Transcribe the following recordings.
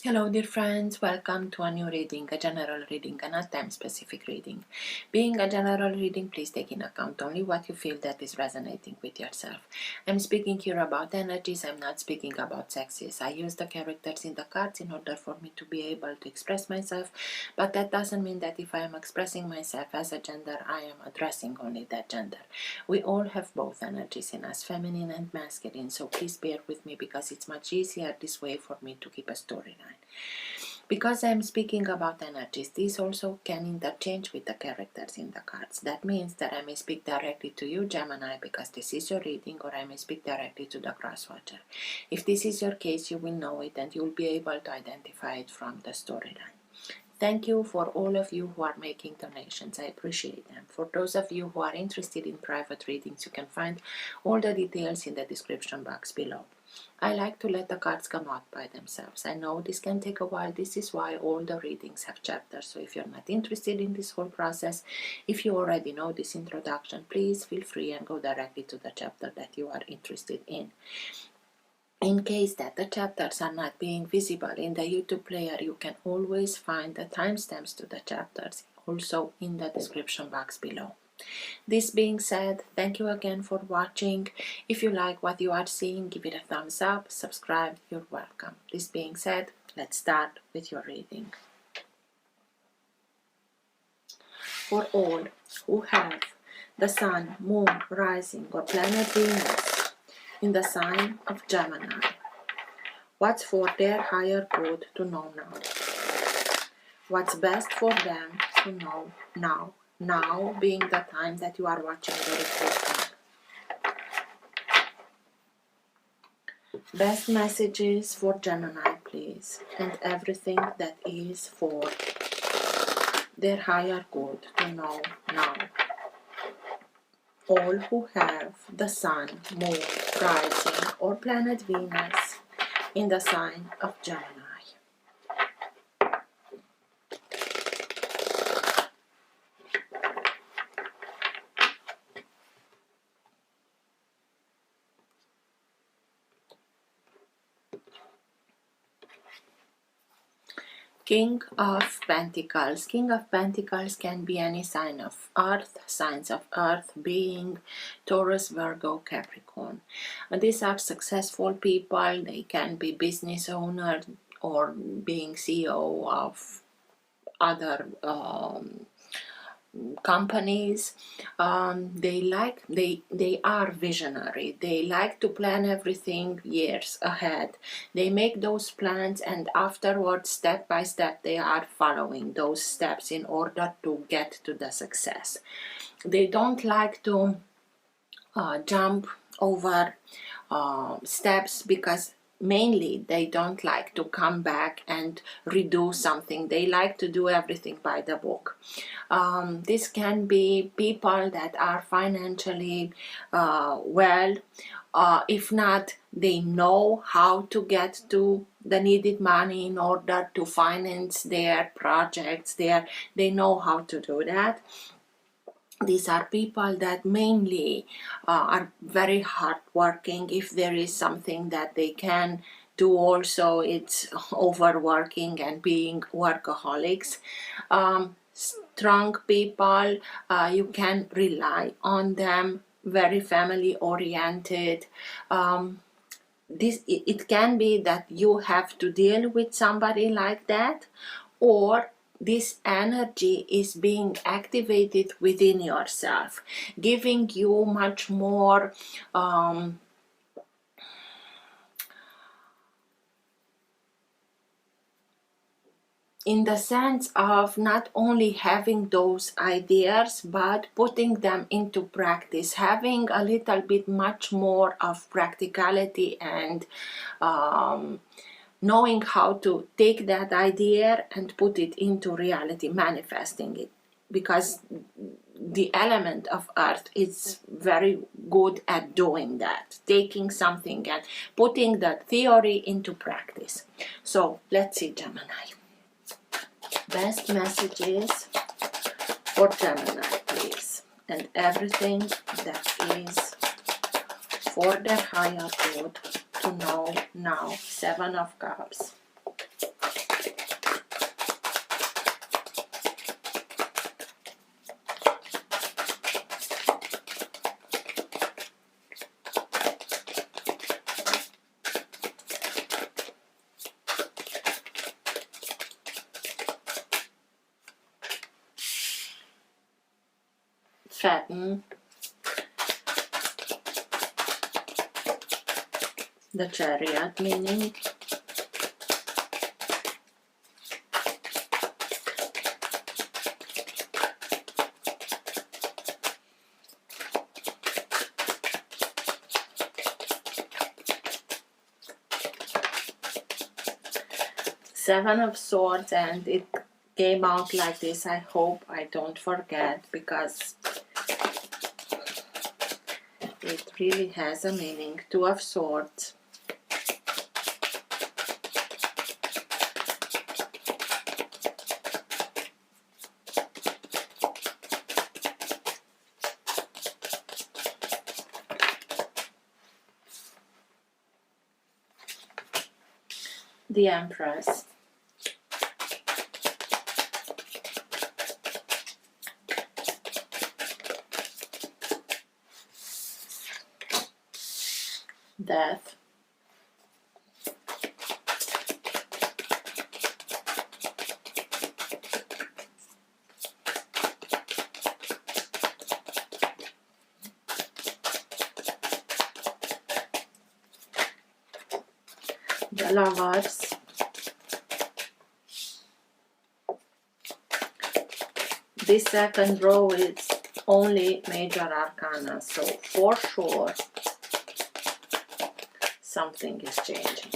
Hello dear friends, welcome to a new reading, a general reading, a not time specific reading. Being a general reading, please take in account only what you feel that is resonating with yourself. I'm speaking here about energies, I'm not speaking about sexes. I use the characters in the cards in order for me to be able to express myself, but that doesn't mean that if I am expressing myself as a gender, I am addressing only that gender. We all have both energies in us, feminine and masculine, so please bear with me because it's much easier this way for me to keep a storyline. Because I am speaking about energies, these also can interchange with the characters in the cards. That means that I may speak directly to you, Gemini, because this is your reading, or I may speak directly to the cross-watcher. If this is your case, you will know it and you'll be able to identify it from the storyline. Thank you for all of you who are making donations. I appreciate them. For those of you who are interested in private readings, you can find all the details in the description box below. I like to let the cards come out by themselves. I know this can take a while. This is why all the readings have chapters. So if you're not interested in this whole process, if you already know this introduction, please feel free and go directly to the chapter that you are interested in. In case that the chapters are not being visible in the YouTube player, you can always find the timestamps to the chapters also in the description box below. This being said, thank you again for watching. If you like what you are seeing, give it a thumbs up, subscribe, you're welcome. This being said, let's start with your reading. For all who have the Sun, Moon, Rising or Planet Venus in the sign of Gemini, what's for their higher good to know now? What's best for them to know now? Now being the time that you are watching the recording. Best messages for Gemini, please, and everything that is for their higher good to know now. All who have the Sun, Moon, Rising or Planet Venus in the sign of Gemini. King of Pentacles. King of Pentacles can be any sign of Earth, signs of Earth being Taurus, Virgo, Capricorn. And these are successful people. They can be business owners or being CEO of other companies. They are visionary. They like to plan everything years ahead. They make those plans and afterwards, step by step, they are following those steps in order to get to the success. They don't like to jump over steps because mainly they don't like to come back and redo something. They like to do everything by the book. This can be people that are financially well. If not, they know how to get to the needed money in order to finance their projects. They know how to do that. These are people that mainly are very hardworking. If there is something that they can do also, it's overworking and being workaholics. Strong people, you can rely on them, very family oriented. It can be that you have to deal with somebody like that, or this energy is being activated within yourself, giving you much more in the sense of not only having those ideas but putting them into practice, having a little bit much more of practicality and knowing how to take that idea and put it into reality, manifesting it, because the element of Earth is very good at doing that, taking something and putting that theory into practice. So let's see, Gemini. Best messages for Gemini, please, and everything that is for their higher good to know now. 7 of Cups. fatten the Chariot, meaning Seven of Swords, and it came out like this. I hope I don't forget, because it really has a meaning. Two of Swords, the Empress, Death, the Lovers, this second row is only major arcana, so for sure something is changing.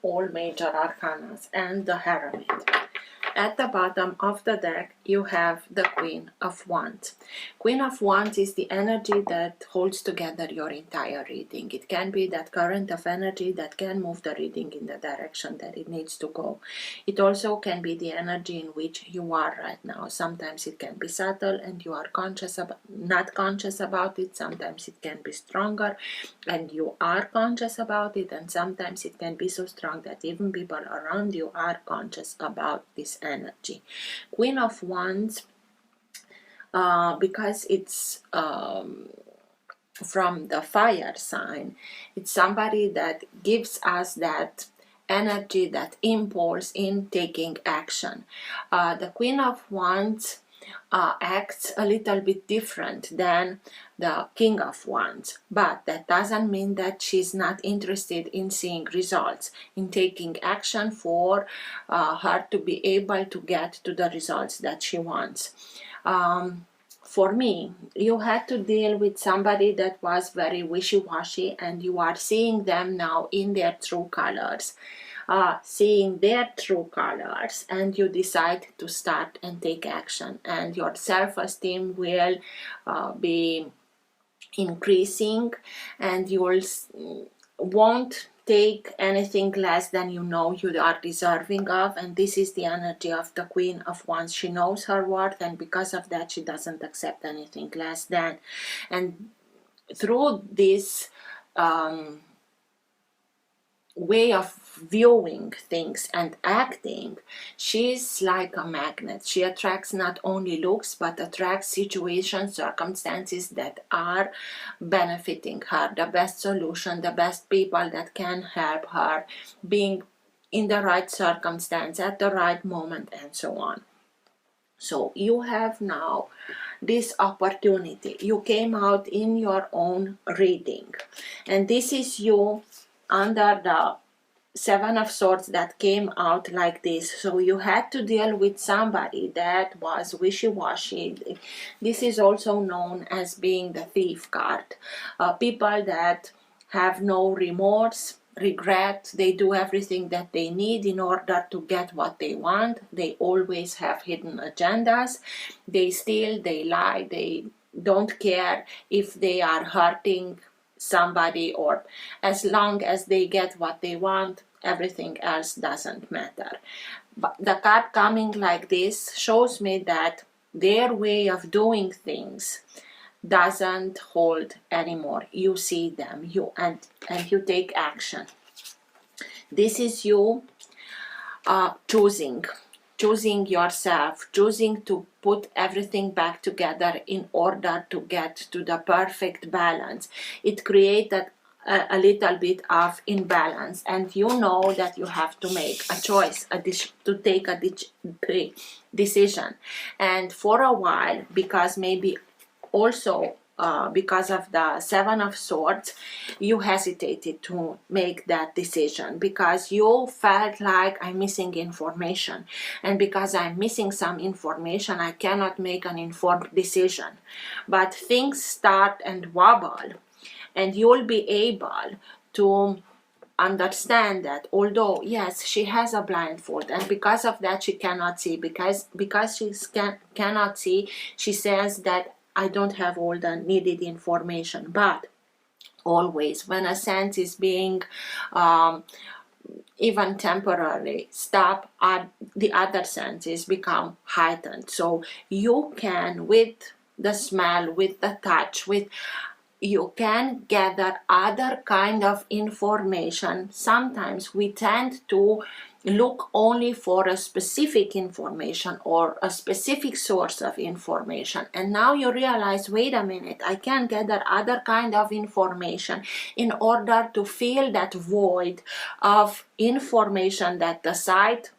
All major arcanas, and the Hermit. At the bottom of the deck, you have the Queen of Wands. Queen of Wands is the energy that holds together your entire reading. It can be that current of energy that can move the reading in the direction that it needs to go. It also can be the energy in which you are right now. Sometimes it can be subtle and you are not conscious about it. Sometimes it can be stronger and you are conscious about it. And sometimes it can be so strong that even people around you are conscious about this energy. Queen of Wands, because it's from the fire sign, it's somebody that gives us that energy, that impulse in taking action. The Queen of Wands acts a little bit different than the King of Wands, but that doesn't mean that she's not interested in seeing results, in taking action for her to be able to get to the results that she wants. For me, you had to deal with somebody that was very wishy-washy, and you are seeing them now in their true colors. Seeing their true colors, and you decide to start and take action, and your self-esteem will be increasing, and you won't take anything less than you know you are deserving of. And this is the energy of the Queen of Wands. She knows her worth, and because of that she doesn't accept anything less than. And through this way of viewing things and acting, she's like a magnet. She attracts not only looks, but attracts situations, circumstances that are benefiting her, the best solution, the best people that can help her, being in the right circumstance at the right moment, and so on. So you have now this opportunity. You came out in your own reading, and this is you under the Seven of Swords that came out like this. So you had to deal with somebody that was wishy-washy. This is also known as being the Thief card. People that have no remorse, regret. They do everything that they need in order to get what they want. They always have hidden agendas. They steal, they lie, they don't care if they are hurting somebody, or as long as they get what they want, everything else doesn't matter. But the card coming like this shows me that their way of doing things doesn't hold anymore. You see them, and you take action. This is you choosing yourself, choosing to put everything back together in order to get to the perfect balance. It created a little bit of imbalance, and you know that you have to make a choice, to take a decision. And for a while, because maybe also because of the Seven of Swords, you hesitated to make that decision because you felt like I'm missing information, and because I'm missing some information I cannot make an informed decision. But things start and wobble, and you'll be able to understand that although yes, she has a blindfold, and because of that she cannot see, because she cannot see, she says that I don't have all the needed information. But always when a sense is being even temporarily stop, the other senses become heightened. So you can, with the smell, with the touch, with you can gather other kind of information. Sometimes we tend to look only for a specific information or a specific source of information, and now you realize, wait a minute, I can gather other kind of information in order to fill that void of information that the site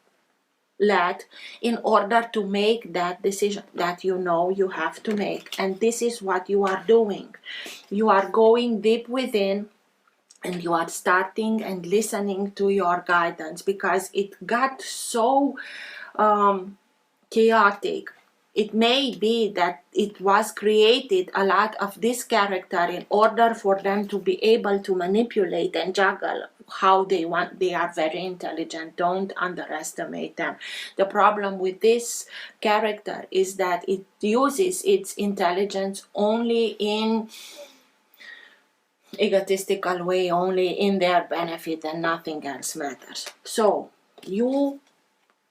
let, in order to make that decision that you know you have to make. And this is what you are doing. You are going deep within, and you are starting and listening to your guidance, because it got so chaotic. It may be that it was created a lot of this character in order for them to be able to manipulate and juggle how they want. They are very intelligent, don't underestimate them. The problem with this character is that it uses its intelligence only in egotistical way, only in their benefit, and nothing else matters. So you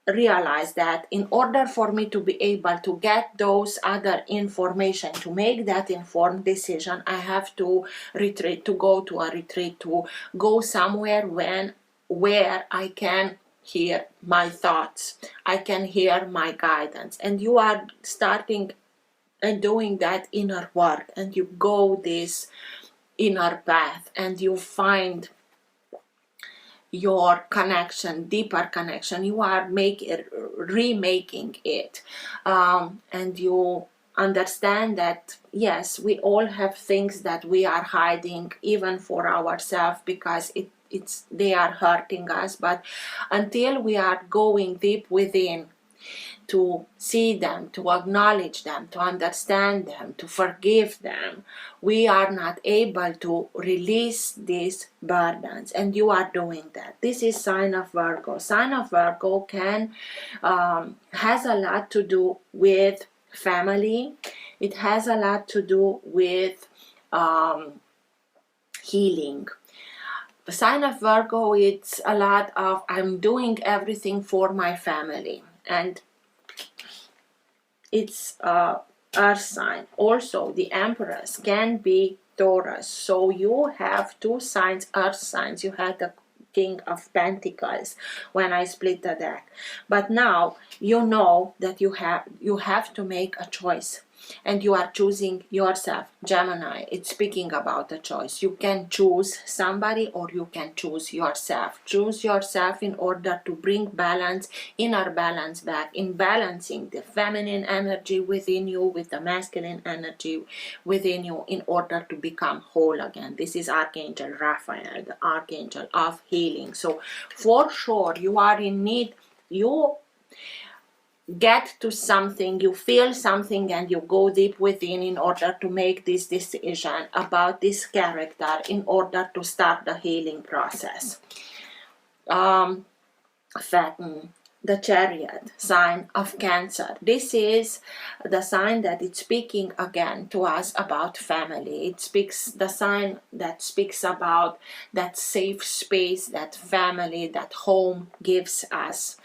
realize that in order for me to be able to get those other information to make that informed decision, I have to retreat, to go to a retreat, to go somewhere where I can hear my thoughts, I can hear my guidance. And you are starting and doing that inner work, and you go this inner path, and you find your connection, deeper connection. You are remaking it, and you understand that yes, we all have things that we are hiding even for ourselves, because they are hurting us. But until we are going deep within to see them, to acknowledge them, to understand them, to forgive them, we are not able to release these burdens. And you are doing that. This is sign of Virgo. Sign of Virgo has a lot to do with family. It has a lot to do with healing. The sign of Virgo, it's a lot of I'm doing everything for my family, and it's earth sign. Also, the Empress can be Taurus. So you have two signs, earth signs. You had the King of Pentacles when I split the deck. But now you know that you have to make a choice. And you are choosing yourself. Gemini, it's speaking about a choice. You can choose somebody, or you can choose yourself. Choose yourself in order to bring balance, inner balance back, in balancing the feminine energy within you with the masculine energy within you, in order to become whole again. This is Archangel Raphael, the Archangel of healing. So for sure you are in need. You get to something, you feel something, and you go deep within in order to make this decision about this character, in order to start the healing process. The Chariot, sign of Cancer. This is the sign that it's speaking again to us about family. It speaks, the sign that speaks about that safe space that family, that home gives us.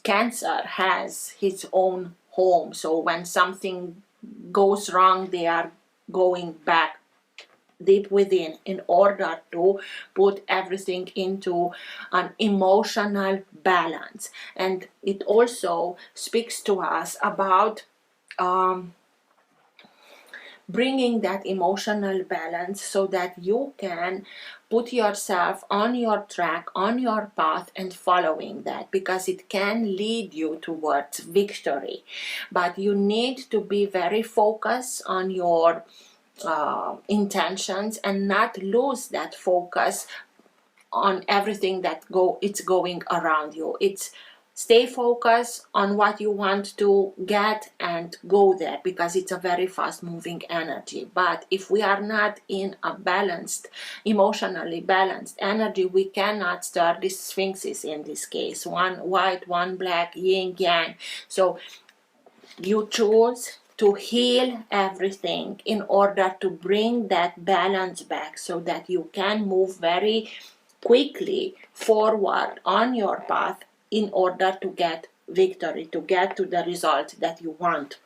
Cancer has his own home, so when something goes wrong, they are going back deep within in order to put everything into an emotional balance. And it also speaks to us about bringing that emotional balance so that you can put yourself on your track, on your path, and following that, because it can lead you towards victory. But you need to be very focused on your intentions and not lose that focus on everything that it's going around you. It's stay focused on what you want to get and go there, because it's a very fast moving energy. But if we are not in a balanced, emotionally balanced energy, we cannot stir these sphinxes, in this case, one white, one black, yin yang. So you choose to heal everything in order to bring that balance back, so that you can move very quickly forward on your path in order to get victory, to get to the result that you want.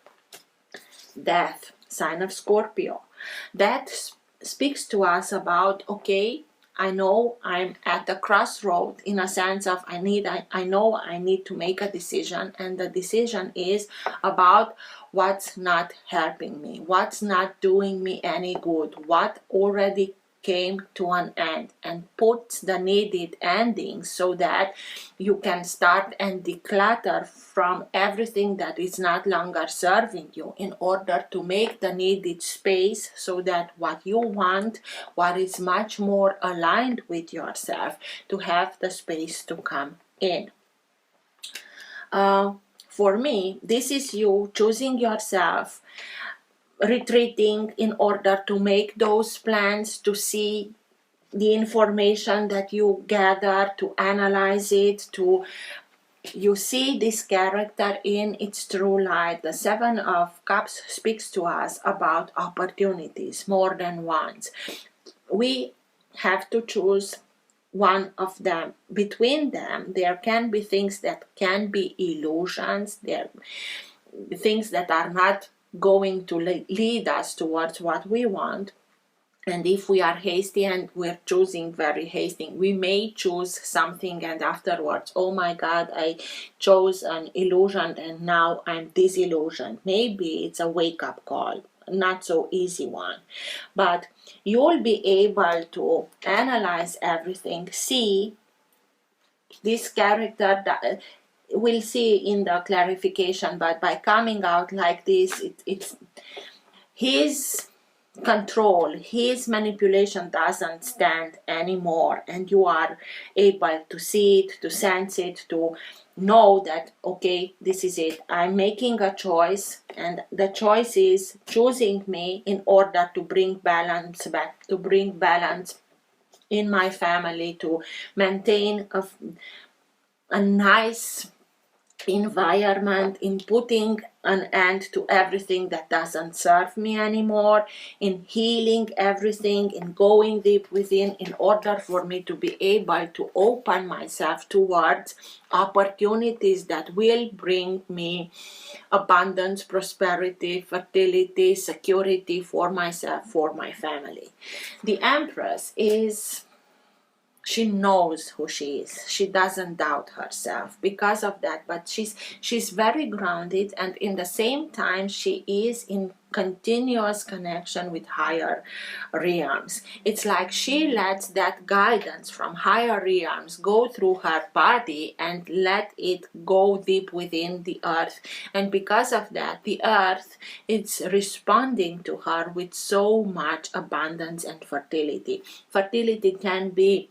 Death, sign of Scorpio. That speaks to us about, okay, I know I'm at a crossroad, in a sense of I know I need to make a decision, and the decision is about what's not helping me, what's not doing me any good, what already came to an end, and puts the needed ending so that you can start and declutter from everything that is not longer serving you, in order to make the needed space so that what you want, what is much more aligned with yourself, to have the space to come in. For me, this is you choosing yourself, retreating in order to make those plans, to see the information that you gather, to analyze it, to you see this character in its true light. The Seven of Cups speaks to us about opportunities more than once. We have to choose one of them. Between them, there can be things that can be illusions, there things that are not going to lead us towards what we want. And if we are hasty and we're choosing very hasty, we may choose something and afterwards, oh my God, I chose an illusion and now I'm disillusioned. Maybe it's a wake-up call, not so easy one. But you'll be able to analyze everything, see this character that we'll see in the clarification, but by coming out like this, it's his control, his manipulation doesn't stand anymore, and you are able to see it, to sense it, to know that, okay, this is it, I'm making a choice, and the choice is choosing me in order to bring balance back, to bring balance in my family, to maintain a nice environment, in putting an end to everything that doesn't serve me anymore, in healing everything, in going deep within, in order for me to be able to open myself towards opportunities that will bring me abundance, prosperity, fertility, security for myself, for my family. The Empress is, she knows who she is. She doesn't doubt herself because of that, but she's very grounded, and in the same time she is in continuous connection with higher realms. It's like she lets that guidance from higher realms go through her body and let it go deep within the earth, and because of that the earth is responding to her with so much abundance and fertility. Fertility can be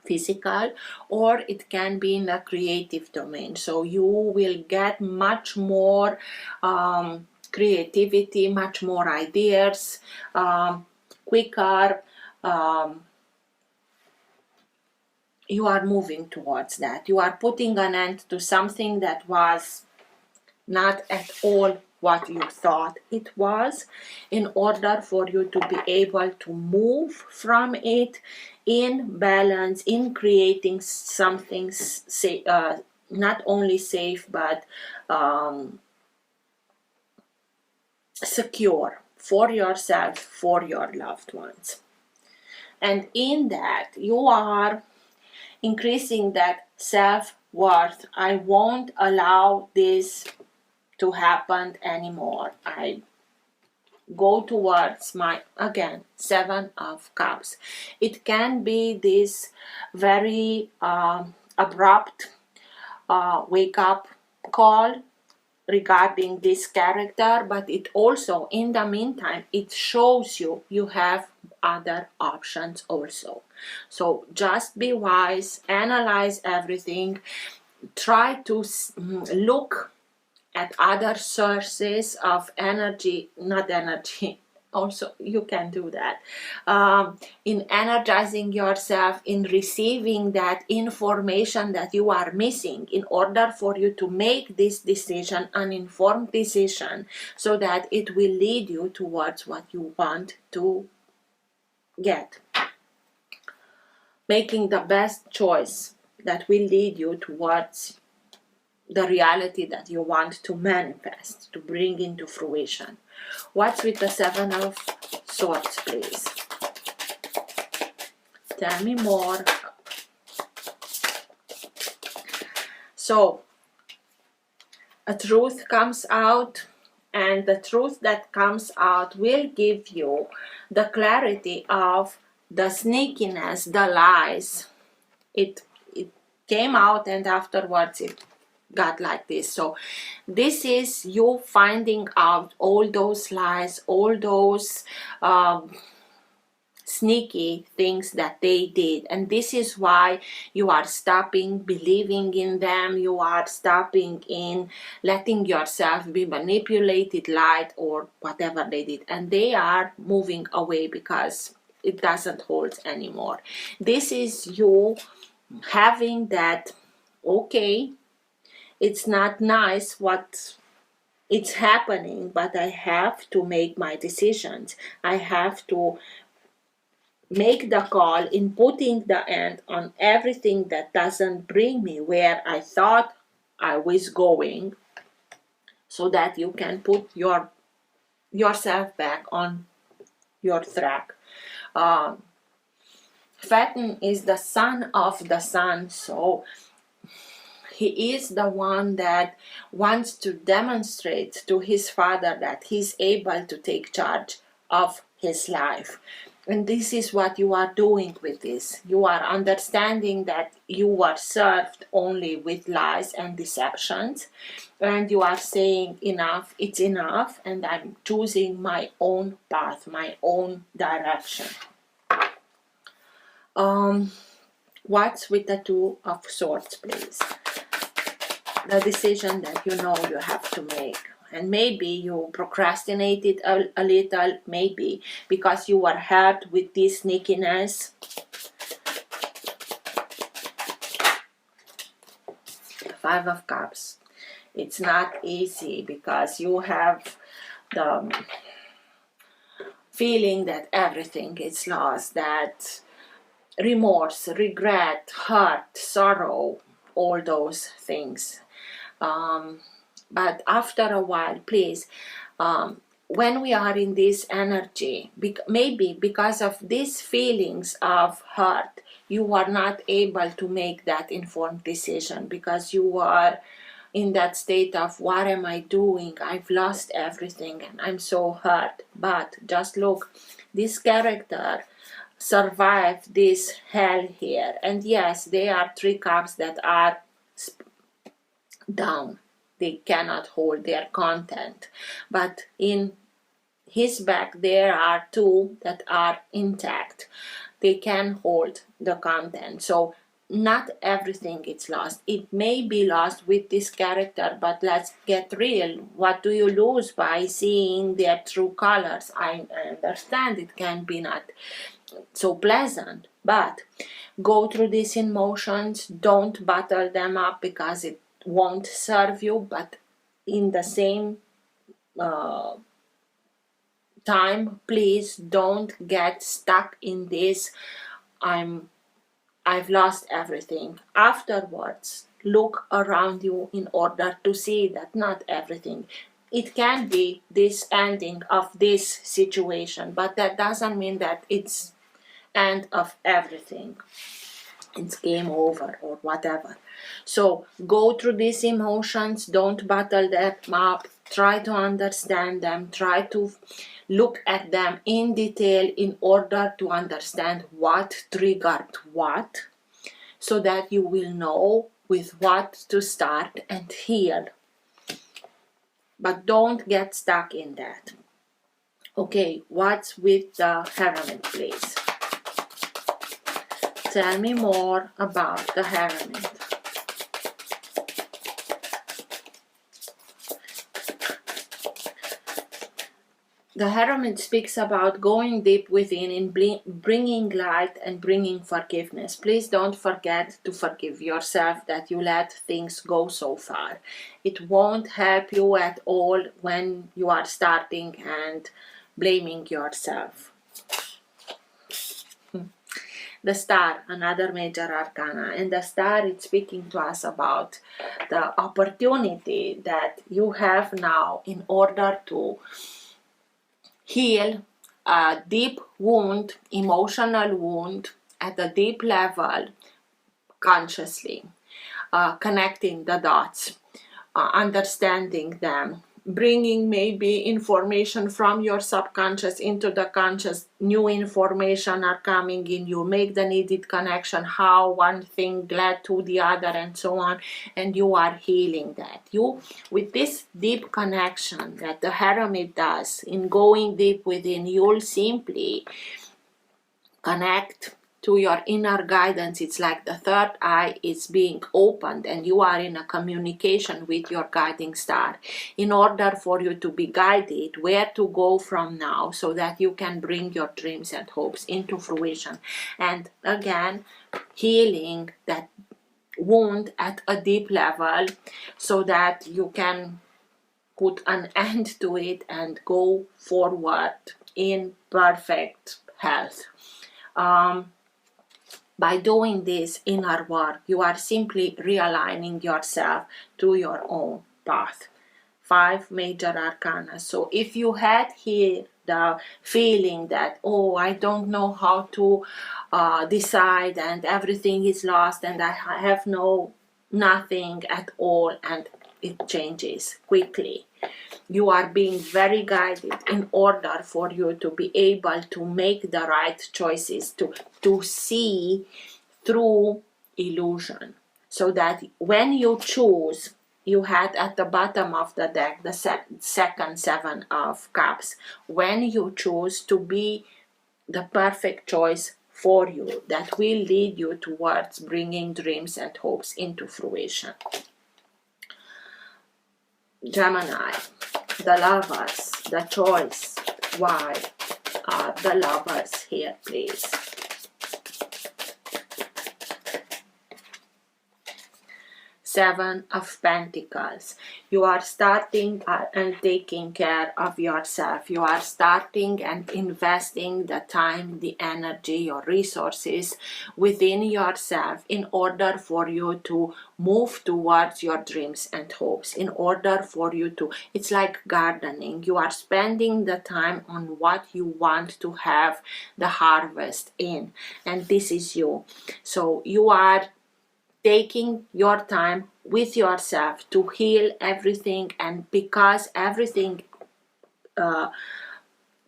physical, or it can be in the creative domain. So you will get much more creativity, much more ideas, quicker. You are moving towards that. You are putting an end to something that was not at all what you thought it was, in order for you to be able to move from it in balance, in creating something not only safe but secure for yourself, for your loved ones. and in that you are increasing that self-worth. I won't allow this to happen anymore. I go towards my, again, Seven of Cups. It can be this very abrupt wake up call regarding this character, but it also, in the meantime, it shows you you have other options also. So just be wise, analyze everything, try to look at other sources of energy, not energy, also you can do that, in energizing yourself, in receiving that information that you are missing in order for you to make this decision, an informed decision, so that it will lead you towards what you want to get. Making the best choice that will lead you towards the reality that you want to manifest, to bring into fruition. What's with the Seven of Swords, please? Tell me more. So, a truth comes out, and the truth that comes out will give you the clarity of the sneakiness, the lies. It came out, and afterwards it got like this. So this is you finding out all those lies, all those sneaky things that they did, and this is why you are stopping believing in them. You are stopping in letting yourself be manipulated, lied, or whatever they did, and they are moving away because it doesn't hold anymore. This is you having that, okay, it's not nice what it's happening, but I have to make my decisions. I have to make the call in putting the end on everything that doesn't bring me where I thought I was going, so that you can put yourself back on your track. Faten is the son of the sun, so he is the one that wants to demonstrate to his father that he's able to take charge of his life. And this is what you are doing with this. You are understanding that you were served only with lies and deceptions, and you are saying enough, it's enough, and I'm choosing my own path, my own direction. What's with the Two of Swords, please? The decision that you know you have to make, and maybe you procrastinated a little, maybe because you were hurt with this sneakiness. Five of Cups. It's not easy because you have the feeling that everything is lost, that remorse, regret, hurt, sorrow, all those things. But after a while, please, when we are in this energy, maybe because of these feelings of hurt, you are not able to make that informed decision because you are in that state of, what am I doing? I've lost everything and I'm so hurt. But just look, this character survived this hell here. And yes, there are 3 cups that are down. They cannot hold their content. But in his back there are 2 that are intact. They can hold the content. So not everything is lost. It may be lost with this character, but let's get real. What do you lose by seeing their true colors? I understand it can be not so pleasant, but go through these emotions. Don't bottle them up because it won't serve you, but in the same time, please don't get stuck in this I've lost everything. Afterwards, look around you in order to see that not everything. It can be this ending of this situation, but that doesn't mean that it's end of everything. It's game over or whatever. So go through these emotions, don't bottle them up, try to understand them, try to look at them in detail in order to understand what triggered what, so that you will know with what to start and heal. But don't get stuck in that. Okay, what's with the Hermit, please? Tell me more about the Hermit. The Hermit speaks about going deep within in bringing light and bringing forgiveness. Please don't forget to forgive yourself that you let things go so far. It won't help you at all when you are starting and blaming yourself. The Star, another major arcana, and the Star is speaking to us about the opportunity that you have now in order to heal a deep wound, emotional wound at a deep level, consciously, connecting the dots, understanding them, bringing maybe information from your subconscious into the conscious. New information are coming in, you make the needed connection, how one thing led to the other and so on, and you are healing that. You, with this deep connection that the Hermit does in going deep within, you'll simply connect to your inner guidance. It's like the third eye is being opened and you are in a communication with your guiding star in order for you to be guided where to go from now, so that you can bring your dreams and hopes into fruition. And again, healing that wound at a deep level so that you can put an end to it and go forward in perfect health. By doing this inner work, you are simply realigning yourself to your own path. 5 major arcana. So if you had here the feeling that, oh, I don't know how to decide and everything is lost and I have nothing at all, and it changes quickly. You are being very guided in order for you to be able to make the right choices, to see through illusion, so that when you choose, you had at the bottom of the deck the second 7 of cups, when you choose to be the perfect choice for you, that will lead you towards bringing dreams and hopes into fruition. Gemini, the Lovers, the choice. Why are the Lovers here, please? Seven of Pentacles. You are starting and taking care of yourself. You are starting and investing the time, the energy, your resources within yourself in order for you to move towards your dreams and hopes, in order for you to, it's like gardening. You are spending the time on what you want to have the harvest in, and this is you. So you are taking your time with yourself to heal everything, and because everything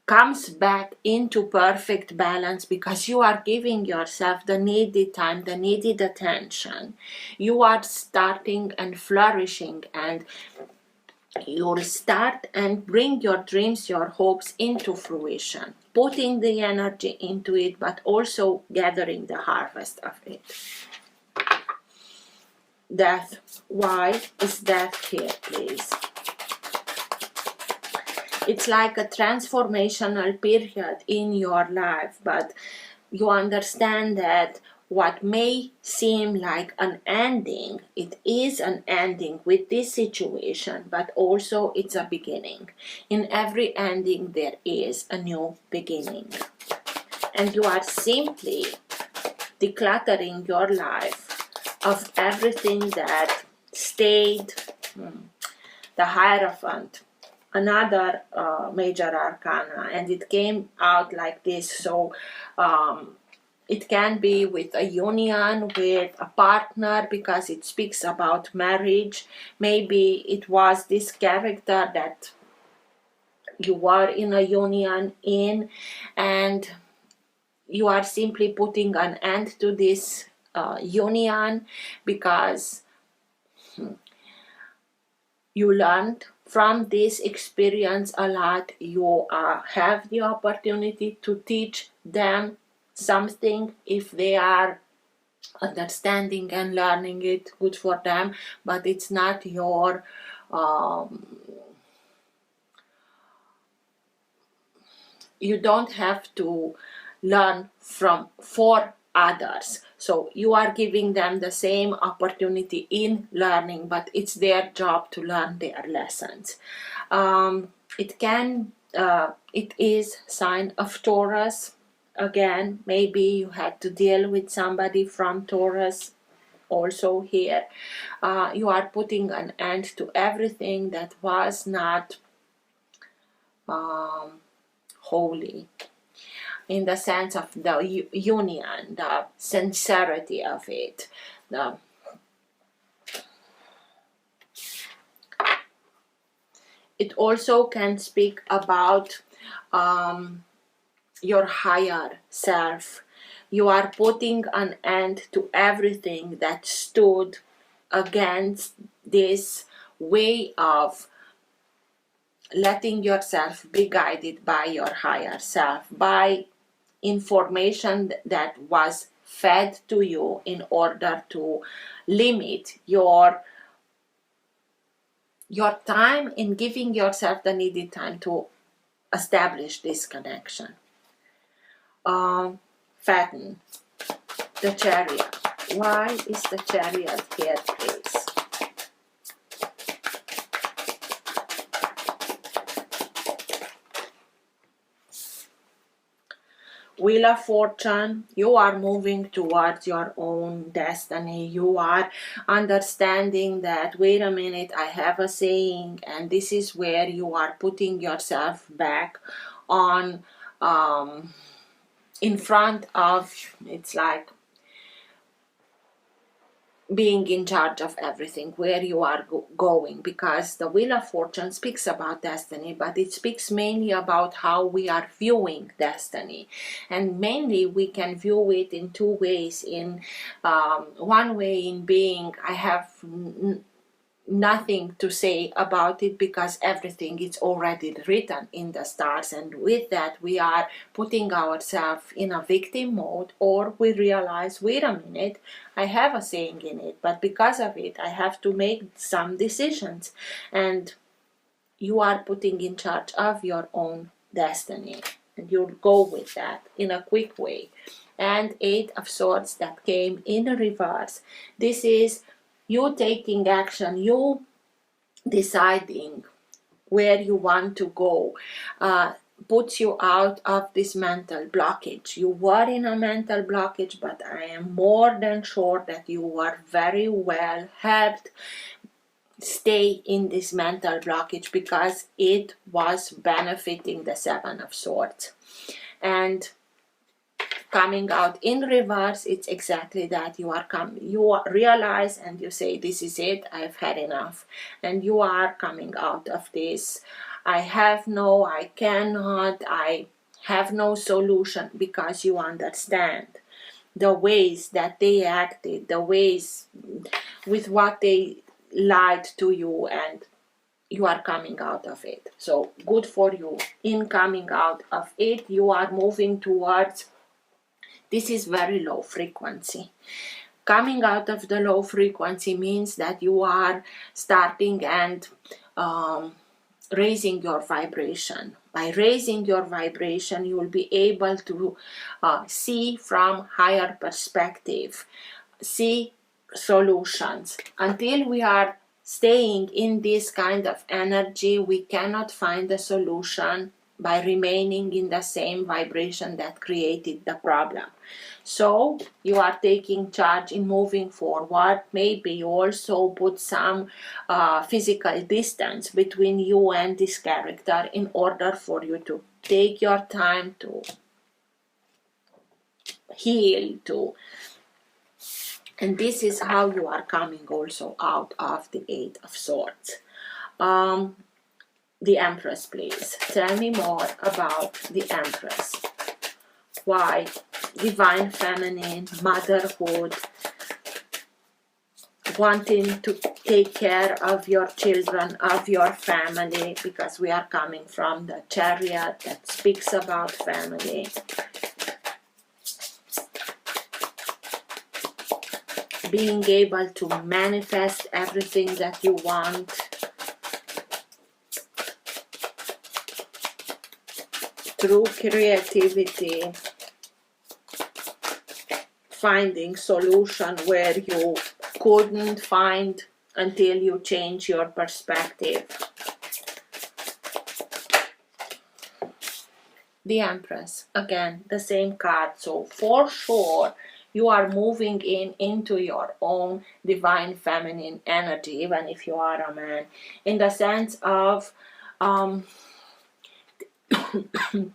comes back into perfect balance, because you are giving yourself the needed time, the needed attention, you are starting and flourishing, and you'll start and bring your dreams, your hopes into fruition, putting the energy into it, but also gathering the harvest of it. Death. Why is death here, please? It's like a transformational period in your life, but you understand that what may seem like an ending, it is an ending with this situation, but also it's a beginning. In every ending there is a new beginning, and you are simply decluttering your life of everything that stayed. The Hierophant, another major arcana, and it came out like this. So It can be with a union with a partner because it speaks about marriage. Maybe it was this character that you were in a union in, and you are simply putting an end to this union because you learned from this experience a lot. You have the opportunity to teach them something. If they are understanding and learning it, good for them, but it's not your you don't have to learn from for others. So you are giving them the same opportunity in learning, but it's their job to learn their lessons. It is sign of Taurus. Again, maybe you had to deal with somebody from Taurus also here. You are putting an end to everything that was not holy, in the sense of the union, the sincerity of it. It also can speak about your higher self. You are putting an end to everything that stood against this way of letting yourself be guided by your higher self, by information that was fed to you in order to limit your time in giving yourself the needed time to establish this connection. Fatten, the Chariot. Why is the Chariot here, please? Wheel of Fortune, you are moving towards your own destiny. You are understanding that, wait a minute, I have a saying, and this is where you are putting yourself back on in front of, it's like being in charge of everything, where you are going, because the Wheel of Fortune speaks about destiny, but it speaks mainly about how we are viewing destiny. And mainly we can view it in two ways. In one way, in being, I have nothing to say about it because everything is already written in the stars, and with that we are putting ourselves in a victim mode, or we realize, wait a minute, I have a saying in it, but because of it I have to make some decisions, and you are putting in charge of your own destiny, and you'll go with that in a quick way. And Eight of Swords that came in reverse, this is you taking action, you deciding where you want to go, puts you out of this mental blockage. You were in a mental blockage, but I am more than sure that you were very well helped stay in this mental blockage because it was benefiting the Seven of Swords. And coming out in reverse, it's exactly that. You realize and you say, this is it, I've had enough, and you are coming out of this. I cannot, I have no solution, because you understand the ways that they acted, the ways with what they lied to you, and you are coming out of it. So good for you. In coming out of it, you are moving towards, this is very low frequency. Coming out of the low frequency means that you are starting and raising your vibration. By raising your vibration, you will be able to see from higher perspective, see solutions. Until we are staying in this kind of energy, we cannot find a solution by remaining in the same vibration that created the problem. So you are taking charge in moving forward. Maybe you also put some physical distance between you and this character in order for you to take your time to heal, to, and this is how you are coming also out of the Eight of Swords. The Empress, please. Tell me more about the Empress. Why? Divine Feminine, motherhood, wanting to take care of your children, of your family, because we are coming from the Chariot that speaks about family. Being able to manifest everything that you want. Through creativity. Finding solution where you couldn't find until you change your perspective. The Empress, again, the same card. So for sure, you are moving into your own divine feminine energy, even if you are a man, in the sense of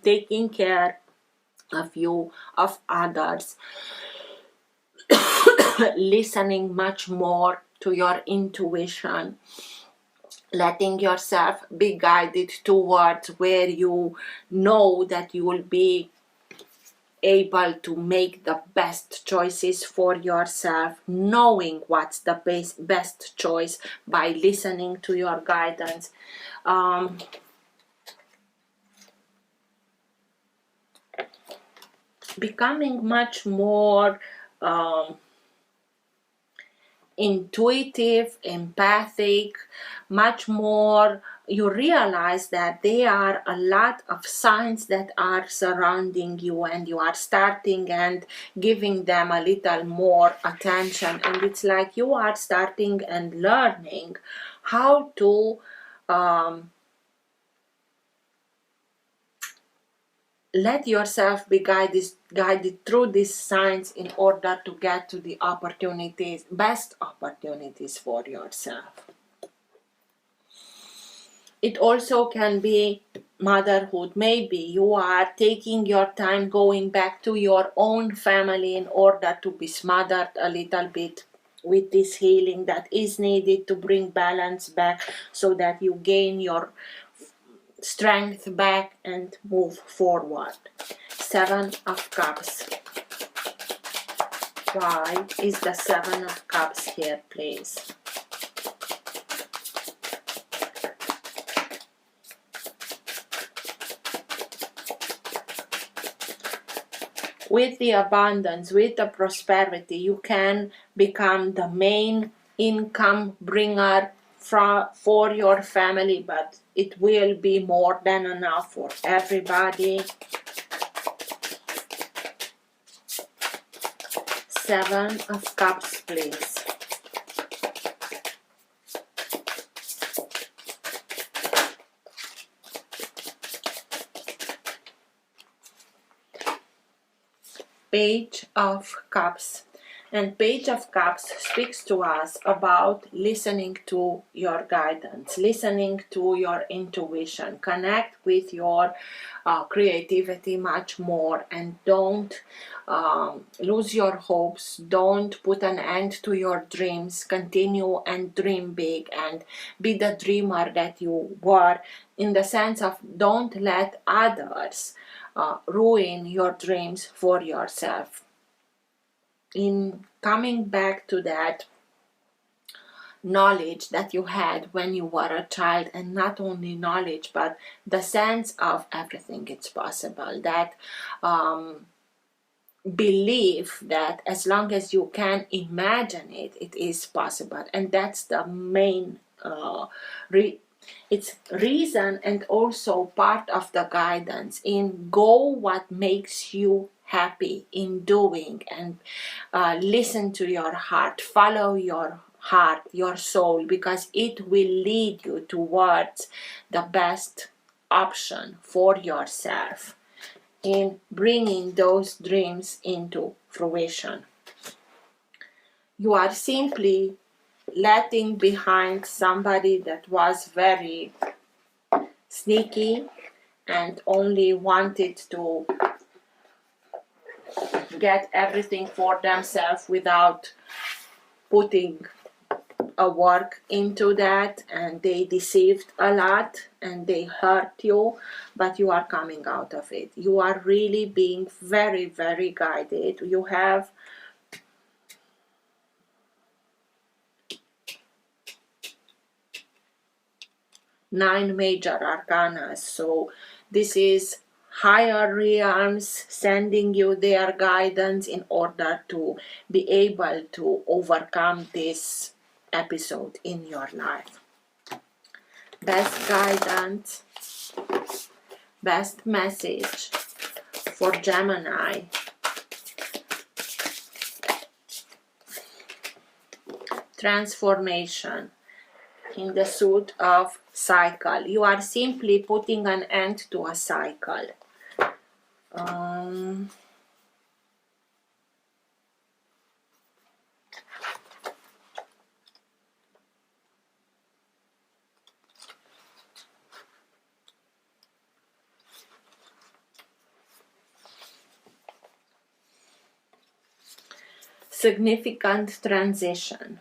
taking care of you, of others, listening much more to your intuition, letting yourself be guided towards where you know that you will be able to make the best choices for yourself, knowing what's the best choice by listening to your guidance. Becoming much more intuitive, empathic, much more. You realize that there are a lot of signs that are surrounding you, and you are starting and giving them a little more attention, and it's like you are starting and learning how to let yourself be guided through these signs in order to get to the opportunities, best opportunities for yourself. It also can be motherhood. Maybe you are taking your time going back to your own family in order to be smothered a little bit with this healing that is needed to bring balance back, so that you gain your strength back and move forward. Seven of Cups. Why is the Seven of Cups here, please? With the abundance, with the prosperity, you can become the main income bringer for your family, but it will be more than enough for everybody. Seven of Cups, please. Page of Cups. And Page of Cups speaks to us about listening to your guidance, listening to your intuition, connect with your creativity much more, and don't lose your hopes, don't put an end to your dreams, continue and dream big and be the dreamer that you were, in the sense of don't let others ruin your dreams for yourself. In coming back to that knowledge that you had when you were a child, and not only knowledge but the sense of everything it's possible, that belief that as long as you can imagine it, it is possible. And that's the main it's reason, and also part of the guidance in go what makes you happy in doing, and listen to your heart, follow your heart, your soul, because it will lead you towards the best option for yourself in bringing those dreams into fruition. You are simply letting behind somebody that was very sneaky and only wanted to get everything for themselves without putting a work into that, and they deceived a lot and they hurt you, but you are coming out of it. You are really being very, very guided. You have nine major arcana, so this is higher realms sending you their guidance in order to be able to overcome this episode in your life. Best guidance, best message for Gemini. Transformation in the suit of cycle. You are simply putting an end to a cycle. Significant transition.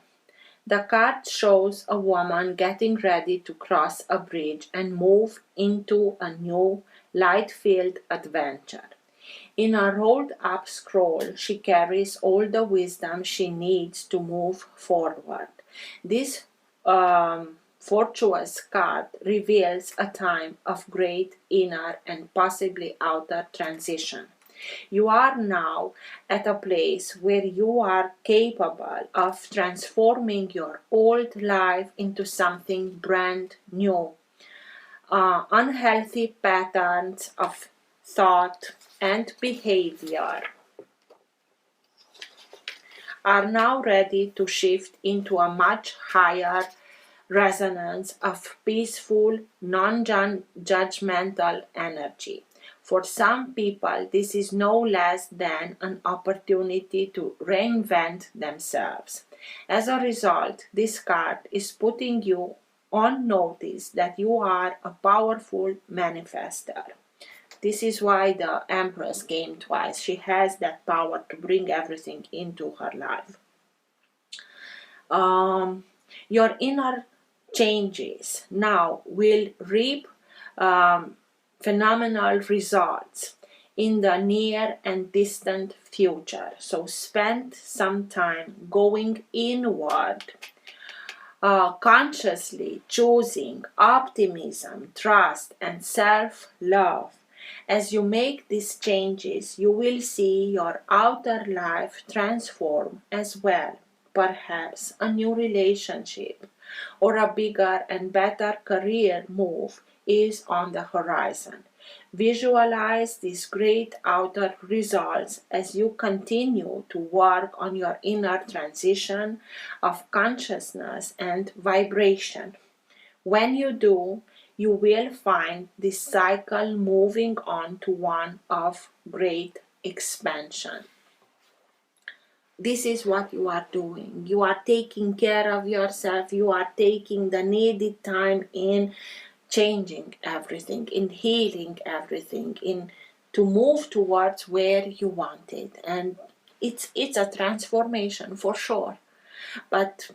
The card shows a woman getting ready to cross a bridge and move into a new light-filled adventure. In a rolled-up scroll, she carries all the wisdom she needs to move forward. This fortuitous card reveals a time of great inner and possibly outer transition. You are now at a place where you are capable of transforming your old life into something brand new. Unhealthy patterns of thought and behavior are now ready to shift into a much higher resonance of peaceful, non-judgmental energy. For some people, this is no less than an opportunity to reinvent themselves. As a result, this card is putting you on notice that you are a powerful manifester. This is why the Empress came twice. She has that power to bring everything into her life. Your inner changes now will reap phenomenal results in the near and distant future. So spend some time going inward, consciously choosing optimism, trust, and self-love. As you make these changes, you will see your outer life transform as well. Perhaps a new relationship or a bigger and better career move is on the horizon. Visualize these great outer results as you continue to work on your inner transition of consciousness and vibration. When you do, you will find this cycle moving on to one of great expansion. This is what you are doing. You are taking care of yourself. You are taking the needed time in changing everything, in healing everything, in to move towards where you want it. And it's a transformation for sure. But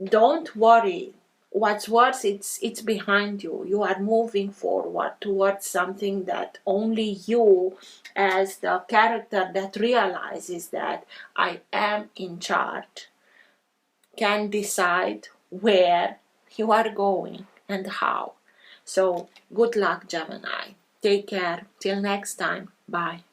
don't worry. What's worse, it's behind you. You are moving forward towards something that only you, as the character that realizes that I am in charge, can decide where you are going and how. So good luck, Gemini. Take care. Till next time. Bye.